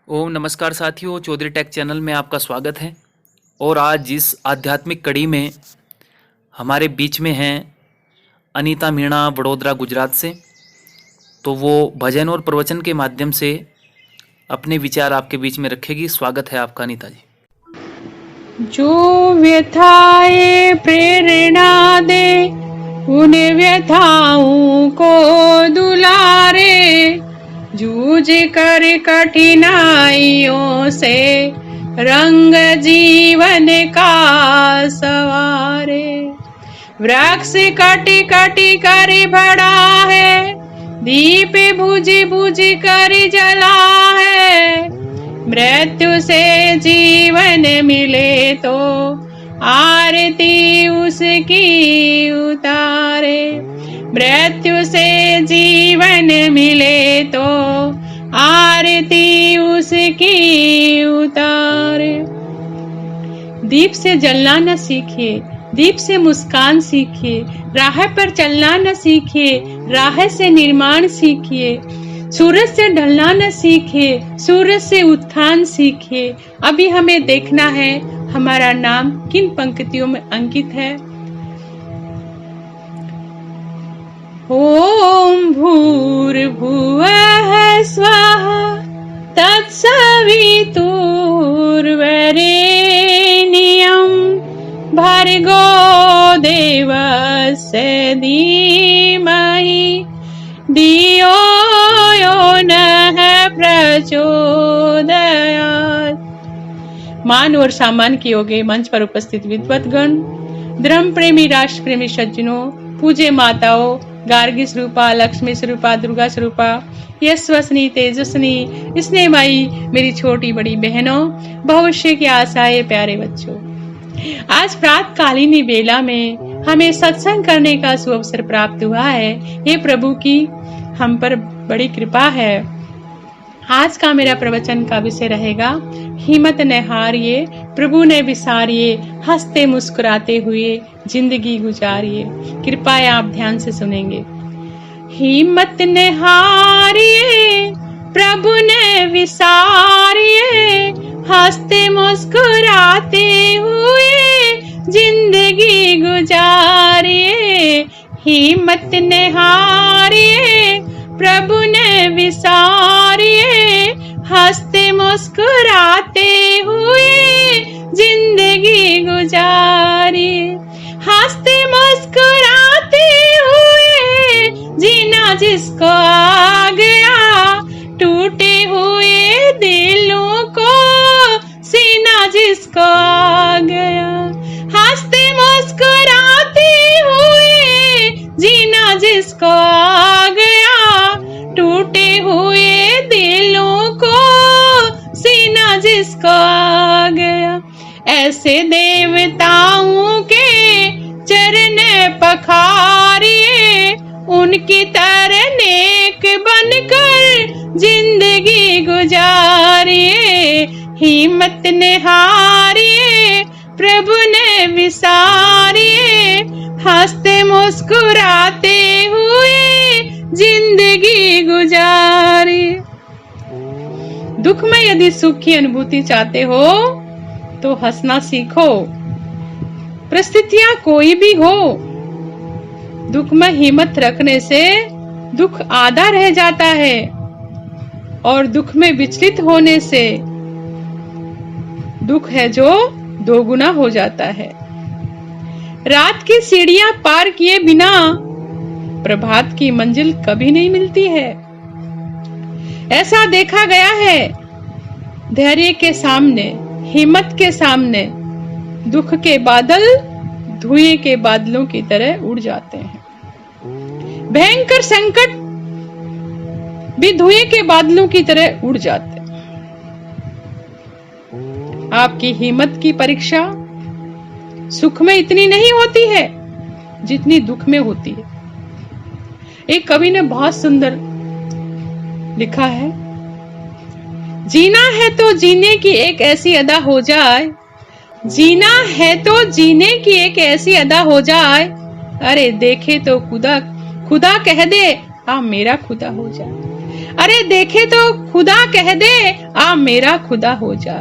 ओम नमस्कार साथियों, Chaudhary take channel में आपका स्वागत है। और आज इस आध्यात्मिक कड़ी में हमारे बीच में हैं अनीता मीणा, वडोदरा गुजरात से। तो वो भजन और प्रवचन के माध्यम से अपने विचार आपके बीच में रखेगी। स्वागत है आपका अनीता जी। जो व्यथाएं प्रेरणा दे उन व्यथाओं को दुलारे, जूझ कर कठिनाइयों से रंग जीवन का सवारे। वृक्ष कटी कटी कर बड़ा है, दीप बुझ बुझ कर जला है। मृत्यु से जीवन मिले तो आरती उसकी उतारे। मृत्यु से जीवन मिले तो आरती उसकी उतारे। दीप से जलना न सीखिए, दीप से मुस्कान सीखिए। राह पर चलना न सीखिए, राह से निर्माण सीखिए। सूरज से ढलना न सीखिए, सूरज से उत्थान सीखिए। अभी हमें देखना है हमारा नाम किन पंक्तियों में अंकित है। ओम भूर्भुवः स्वः तत्सवितुर्वरेण्यं भर्गो देवस्य धीमहि धियो यो नः प्रचोदयात्। मान और सम्मान की योगे मंच पर उपस्थित विद्वतगण, धर्म प्रेमी, राष्ट्र प्रेमी सज्जनों, पूज्य माताओं, गार्गी स्वरूपा, लक्ष्मी स्वरूपा, दुर्गा स्वरूपा, यशस्विनी, तेजस्विनी, स्नेहमयी मेरी छोटी बड़ी बहनों, भविष्य की आशाएं प्यारे बच्चों, आज प्रातकालीन बेला में हमें सत्संग करने का सुअवसर प्राप्त हुआ है। ये प्रभु की हम पर बड़ी कृपा है। आज का मेरा प्रवचन का विषय रहेगा हिम्मत न हारिए, प्रभु ने विसारिए, हंसते मुस्कुराते हुए जिंदगी गुजारिए। कृपया आप ध्यान से सुनेंगे। हिम्मत न हारिए, प्रभु ने विसारिए, हंसते मुस्कुराते हुए जिंदगी गुजारिए। हिम्मत न हारिए, प्रभु ने विसारिए, हंसते मुस्कुराते हुए जिंदगी गुजारिए। हंसते मुस्कुराते हुए जीना जिसको आ गया, टूटे हुए दिलों को सीना जिसको आ गया। हंसते मुस्कुराते हुए जीना जिसको आ गया, टूटे हुए दिलों को सीना जिसको आ गया। ऐसे देवताओं के चरण पखारिए, उनकी तरह नेक बनकर जिंदगी गुजारिए। हिम्मत न हारिए, प्रभु ने विसारिए, हंसते मुस्कुराते हुए जिंदगी गुजारिए। दुख में यदि सुख की अनुभूति चाहते हो तो हंसना सीखो। परिस्थितियां कोई भी हो, दुख में हिम्मत रखने से दुख आधा रह जाता है और दुख में विचलित होने से दुख है जो दोगुना हो जाता है। रात की सीढ़ियां पार किए बिना प्रभात की मंजिल कभी नहीं मिलती है। ऐसा देखा गया है, धैर्य के सामने, हिम्मत के सामने दुख के बादल धुएं के बादलों की तरह उड़ जाते हैं। भयंकर संकट भी धुएं के बादलों की तरह उड़ जाते हैं। आपकी हिम्मत की परीक्षा सुख में इतनी नहीं होती है जितनी दुख में होती है। एक कवि ने बहुत सुंदर लिखा है, जीना है तो जीने की एक ऐसी अदा हो जाए, जीना है तो जीने की एक ऐसी अदा हो जाए, अरे देखे तो खुदा खुदा कह दे, आ मेरा खुदा हो जाए। अरे देखे तो खुदा कह दे, आ मेरा खुदा हो जा।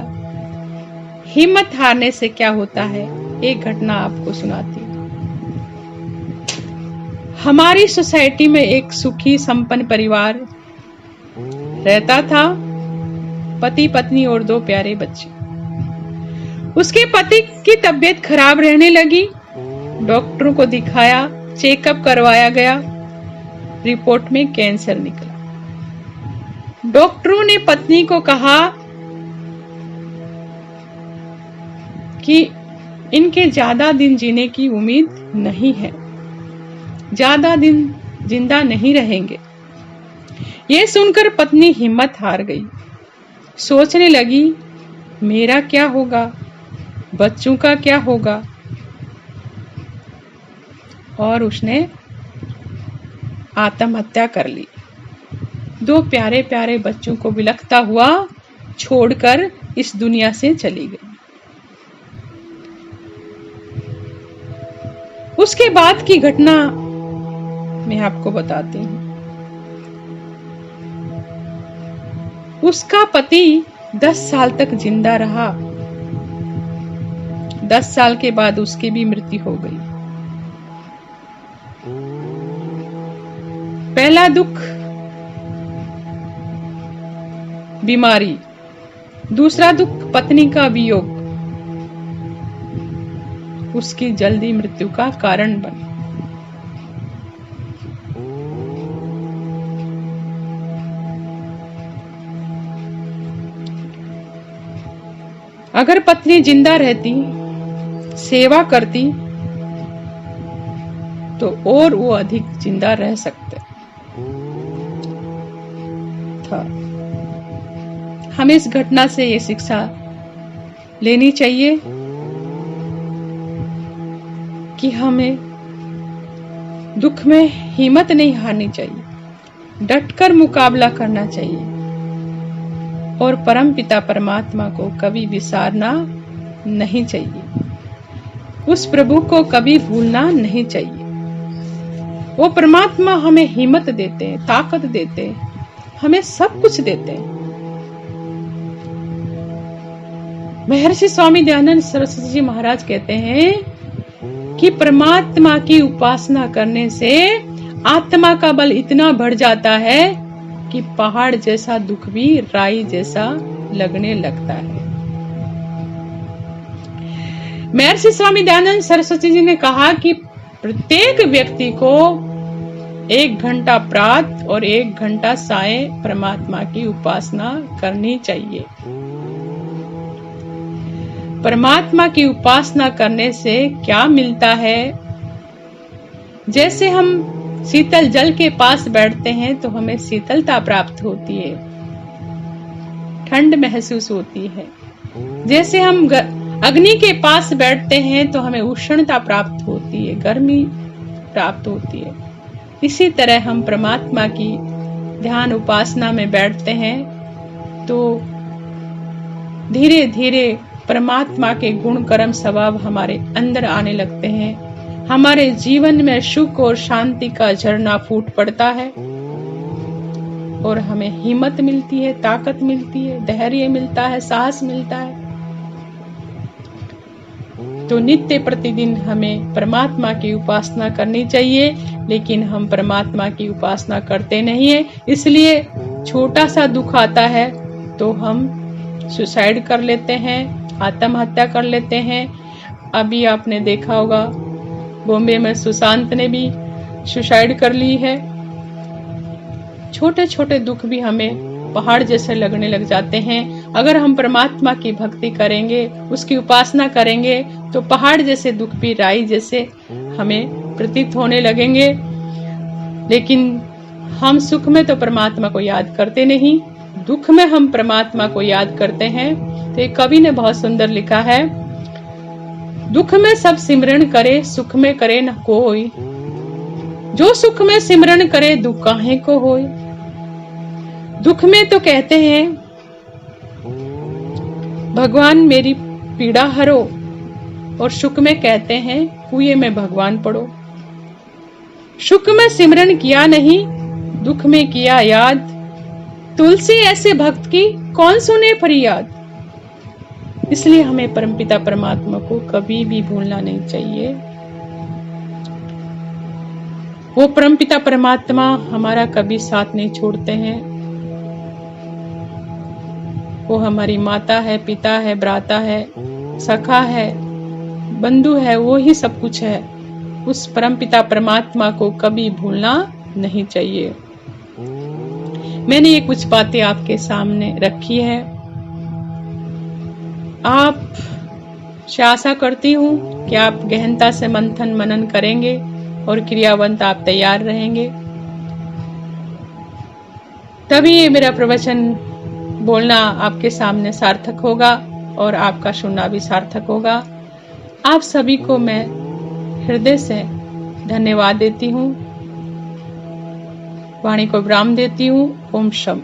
हिम्मत हारने से क्या होता है, एक घटना आपको सुनाती हूँ। हमारी सोसाइटी में एक सुखी संपन्न परिवार रहता था, पति पत्नी और 2 प्यारे बच्चे। उसके पति की तबीयत खराब रहने लगी, डॉक्टरों को दिखाया, चेकअप करवाया गया, रिपोर्ट में कैंसर निकला। डॉक्टरों ने पत्नी को कहा कि इनके ज्यादा दिन जीने की उम्मीद नहीं है, ज्यादा दिन जिंदा नहीं रहेंगे। ये सुनकर पत्नी हिम्मत हार गई, सोचने लगी मेरा क्या होगा, बच्चों का क्या होगा, और उसने आत्महत्या कर ली। 2 प्यारे प्यारे बच्चों को बिलखता हुआ छोड़कर इस दुनिया से चली गई। उसके बाद की घटना मैं आपको बताती हूँ। उसका पति 10 साल तक जिंदा रहा। 10 साल के बाद उसकी भी मृत्यु हो गई। पहला दुख बीमारी, दूसरा दुख पत्नी का वियोग उसकी जल्दी मृत्यु का कारण बना। अगर पत्नी जिंदा रहती, सेवा करती, तो और वो अधिक जिंदा रह सकते था। हमें इस घटना से ये शिक्षा लेनी चाहिए कि हमें दुख में हिम्मत नहीं हारनी चाहिए, डटकर मुकाबला करना चाहिए और परम पिता परमात्मा को कभी विसारना नहीं चाहिए। उस प्रभु को कभी भूलना नहीं चाहिए। वो परमात्मा हमें हिम्मत देते हैं, ताकत देते हैं, हमें सब कुछ देते हैं। महर्षि स्वामी दयानंद सरस्वती जी महाराज कहते हैं कि परमात्मा की उपासना करने से आत्मा का बल इतना बढ़ जाता है कि पहाड़ जैसा दुख भी राई जैसा लगने लगता है। महर्षि स्वामी दयानंद सरस्वती जी ने कहा कि प्रत्येक व्यक्ति को 1 घंटा प्रातः और 1 घंटा साय परमात्मा की उपासना करनी चाहिए। परमात्मा की उपासना करने से क्या मिलता है? जैसे हम शीतल जल के पास बैठते हैं तो हमें शीतलता प्राप्त होती है, ठंड महसूस होती है। जैसे हम अग्नि के पास बैठते हैं तो हमें उष्णता प्राप्त होती है, गर्मी प्राप्त होती है। इसी तरह हम परमात्मा की ध्यान उपासना में बैठते हैं तो धीरे धीरे परमात्मा के गुण कर्म स्वभाव हमारे अंदर आने लगते हैं। हमारे जीवन में सुख और शांति का झरना फूट पड़ता है और हमें हिम्मत मिलती है, ताकत मिलती है, धैर्य मिलता है, साहस मिलता है। तो नित्य प्रतिदिन हमें परमात्मा की उपासना करनी चाहिए, लेकिन हम परमात्मा की उपासना करते नहीं है। इसलिए छोटा सा दुख आता है तो हम सुसाइड कर लेते हैं, आत्महत्या कर लेते हैं। अभी आपने देखा होगा बॉम्बे में सुशांत ने भी सुसाइड कर ली है। छोटे छोटे दुख भी हमें पहाड़ जैसे लगने लग जाते हैं। अगर हम परमात्मा की भक्ति करेंगे, उसकी उपासना करेंगे, तो पहाड़ जैसे दुख भी राई जैसे हमें प्रतीत होने लगेंगे। लेकिन हम सुख में तो परमात्मा को याद करते नहीं, दुख में हम परमात्मा को याद करते हैं। तो एक कवि ने बहुत सुंदर लिखा है, दुख में सब सिमरन करे, सुख में करे न कोई। जो सुख में सिमरन करे, दुख काहे को होय। दुख में तो कहते हैं भगवान मेरी पीड़ा हरो, और सुख में कहते हैं कुएं में भगवान पड़ो। सुख में सिमरन किया नहीं, दुख में किया याद, तुलसी ऐसे भक्त की कौन सुने फरियाद। इसलिए हमें परमपिता परमात्मा को कभी भी भूलना नहीं चाहिए। वो परमपिता परमात्मा हमारा कभी साथ नहीं छोड़ते हैं। वो हमारी माता है, पिता है, भ्राता है, सखा है, बंधु है, वो ही सब कुछ है। उस परमपिता परमात्मा को कभी भूलना नहीं चाहिए। मैंने ये कुछ बातें आपके सामने रखी है। आप से आशा करती हूँ कि आप गहनता से मंथन मनन करेंगे और क्रियावंत आप तैयार रहेंगे, तभी ये मेरा प्रवचन बोलना आपके सामने सार्थक होगा और आपका सुनना भी सार्थक होगा। आप सभी को मैं हृदय से धन्यवाद देती हूँ, वाणी को विराम देती हूँ। ओम शम।